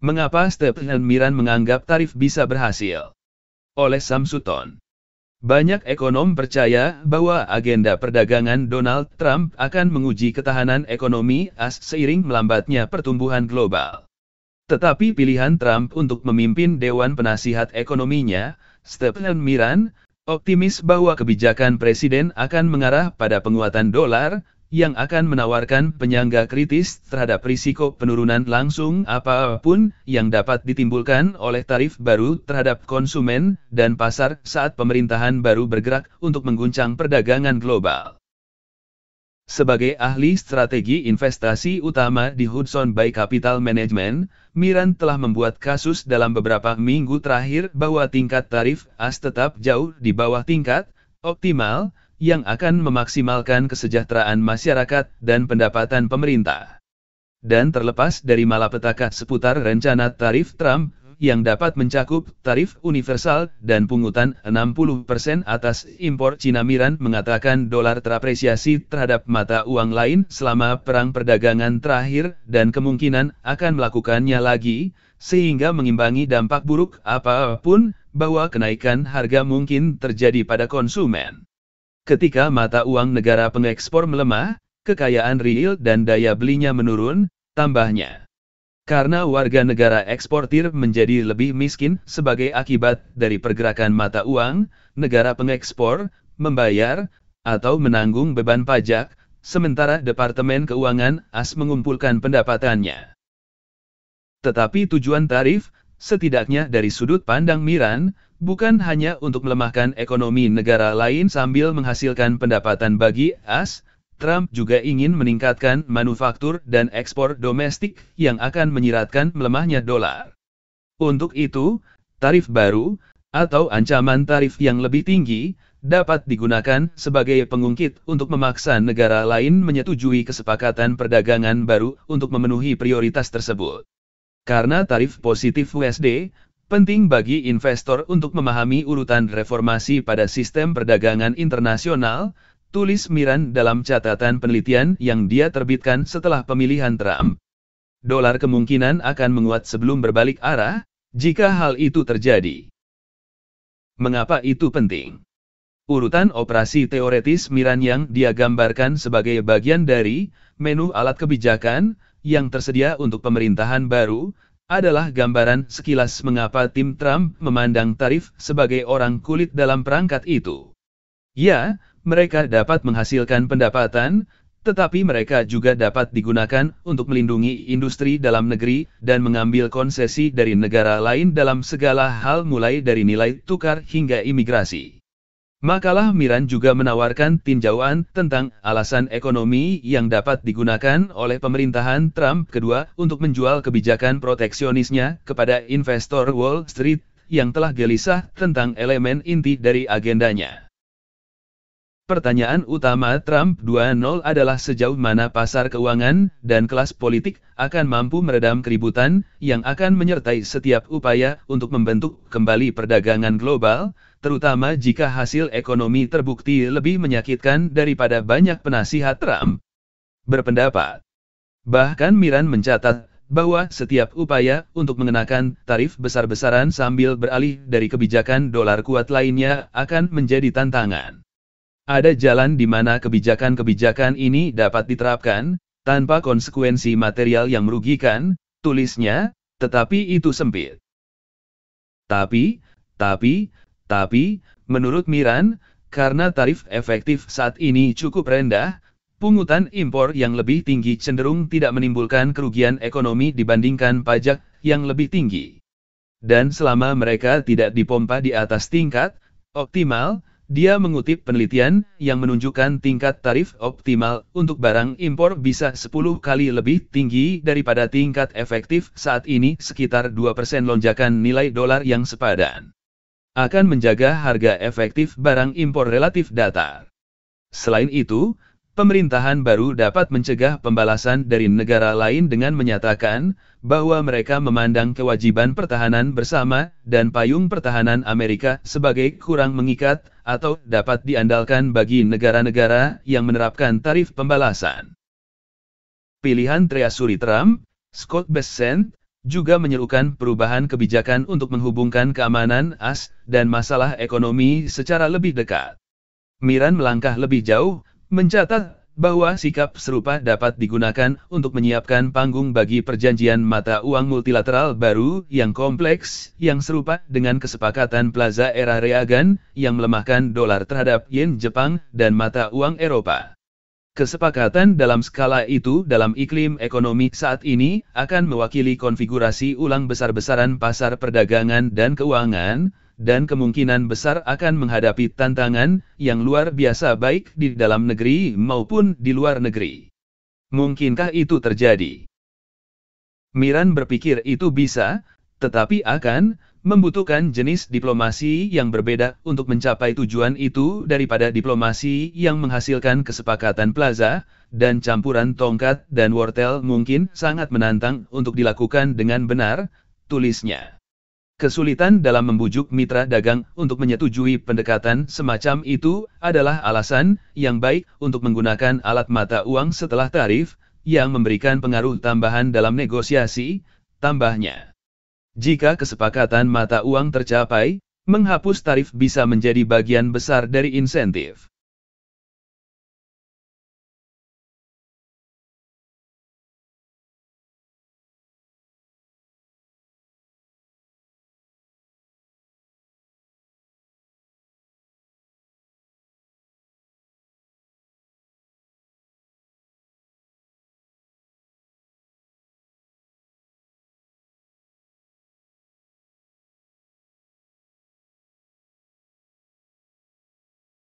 Mengapa Stephen Miran menganggap tarif bisa berhasil? Oleh Sam Sutton. Banyak ekonom percaya bahwa agenda perdagangan Donald Trump akan menguji ketahanan ekonomi AS seiring melambatnya pertumbuhan global. Tetapi pilihan Trump untuk memimpin Dewan Penasihat Ekonominya, Stephen Miran, optimis bahwa kebijakan presiden akan mengarah pada penguatan dolar, yang akan menawarkan penyangga kritis terhadap risiko penurunan langsung apapun yang dapat ditimbulkan oleh tarif baru terhadap konsumen dan pasar saat pemerintahan baru bergerak untuk mengguncang perdagangan global. Sebagai ahli strategi investasi utama di Hudson Bay Capital Management, Miran telah membuat kasus dalam beberapa minggu terakhir bahwa tingkat tarif AS tetap jauh di bawah tingkat optimal, yang akan memaksimalkan kesejahteraan masyarakat dan pendapatan pemerintah. Dan terlepas dari malapetaka seputar rencana tarif Trump, yang dapat mencakup tarif universal dan pungutan 60% atas impor Cina, Miran mengatakan dolar terapresiasi terhadap mata uang lain selama perang perdagangan terakhir dan kemungkinan akan melakukannya lagi, sehingga mengimbangi dampak buruk apapun bahwa kenaikan harga mungkin terjadi pada konsumen. Ketika mata uang negara pengekspor melemah, kekayaan real dan daya belinya menurun, tambahnya. Karena warga negara eksportir menjadi lebih miskin sebagai akibat dari pergerakan mata uang, negara pengekspor membayar atau menanggung beban pajak, sementara Departemen Keuangan AS mengumpulkan pendapatannya. Tetapi tujuan tarif, setidaknya dari sudut pandang Miran, bukan hanya untuk melemahkan ekonomi negara lain sambil menghasilkan pendapatan bagi AS, Trump juga ingin meningkatkan manufaktur dan ekspor domestik yang akan menyiratkan melemahnya dolar. Untuk itu, tarif baru, atau ancaman tarif yang lebih tinggi, dapat digunakan sebagai pengungkit untuk memaksa negara lain menyetujui kesepakatan perdagangan baru untuk memenuhi prioritas tersebut. Karena tarif positif USD, penting bagi investor untuk memahami urutan reformasi pada sistem perdagangan internasional, tulis Miran dalam catatan penelitian yang dia terbitkan setelah pemilihan Trump. Dolar kemungkinan akan menguat sebelum berbalik arah, jika hal itu terjadi. Mengapa itu penting? Urutan operasi teoretis Miran yang dia gambarkan sebagai bagian dari menu alat kebijakan yang tersedia untuk pemerintahan baru, adalah gambaran sekilas mengapa tim Trump memandang tarif sebagai orang kulit dalam perangkat itu. Ya, mereka dapat menghasilkan pendapatan, tetapi mereka juga dapat digunakan untuk melindungi industri dalam negeri dan mengambil konsesi dari negara lain dalam segala hal mulai dari nilai tukar hingga imigrasi. Makalah Miran juga menawarkan tinjauan tentang alasan ekonomi yang dapat digunakan oleh pemerintahan Trump kedua untuk menjual kebijakan proteksionisnya kepada investor Wall Street yang telah gelisah tentang elemen inti dari agendanya. Pertanyaan utama Trump 2.0 adalah sejauh mana pasar keuangan dan kelas politik akan mampu meredam keributan yang akan menyertai setiap upaya untuk membentuk kembali perdagangan global, terutama jika hasil ekonomi terbukti lebih menyakitkan daripada banyak penasihat Trump berpendapat. Bahkan Miran mencatat bahwa setiap upaya untuk mengenakan tarif besar-besaran sambil beralih dari kebijakan dolar kuat lainnya akan menjadi tantangan. Ada jalan di mana kebijakan-kebijakan ini dapat diterapkan, tanpa konsekuensi material yang merugikan, tulisnya, tetapi itu sempit. Tapi, menurut Miran, karena tarif efektif saat ini cukup rendah, pungutan impor yang lebih tinggi cenderung tidak menimbulkan kerugian ekonomi dibandingkan pajak yang lebih tinggi. Dan selama mereka tidak dipompa di atas tingkat optimal, dia mengutip penelitian yang menunjukkan tingkat tarif optimal untuk barang impor bisa 10 kali lebih tinggi daripada tingkat efektif saat ini, sekitar 2% lonjakan nilai dolar yang sepadan akan menjaga harga efektif barang impor relatif datar. Selain itu, pemerintahan baru dapat mencegah pembalasan dari negara lain dengan menyatakan bahwa mereka memandang kewajiban pertahanan bersama dan payung pertahanan Amerika sebagai kurang mengikat atau dapat diandalkan bagi negara-negara yang menerapkan tarif pembalasan. Pilihan treasury Trump, Scott Bessent, juga menyerukan perubahan kebijakan untuk menghubungkan keamanan AS dan masalah ekonomi secara lebih dekat. Miran melangkah lebih jauh, mencatat bahwa sikap serupa dapat digunakan untuk menyiapkan panggung bagi perjanjian mata uang multilateral baru yang kompleks, yang serupa dengan kesepakatan Plaza era Reagan, yang melemahkan dolar terhadap yen Jepang dan mata uang Eropa. Kesepakatan dalam skala itu dalam iklim ekonomi saat ini akan mewakili konfigurasi ulang besar-besaran pasar perdagangan dan keuangan, dan kemungkinan besar akan menghadapi tantangan yang luar biasa baik di dalam negeri maupun di luar negeri. Mungkinkah itu terjadi? Miran berpikir itu bisa, tetapi akan membutuhkan jenis diplomasi yang berbeda untuk mencapai tujuan itu daripada diplomasi yang menghasilkan kesepakatan Plaza, dan campuran tongkat dan wortel mungkin sangat menantang untuk dilakukan dengan benar, tulisnya. Kesulitan dalam membujuk mitra dagang untuk menyetujui pendekatan semacam itu adalah alasan yang baik untuk menggunakan alat mata uang setelah tarif, yang memberikan pengaruh tambahan dalam negosiasi, tambahnya. Jika kesepakatan mata uang tercapai, menghapus tarif bisa menjadi bagian besar dari insentif.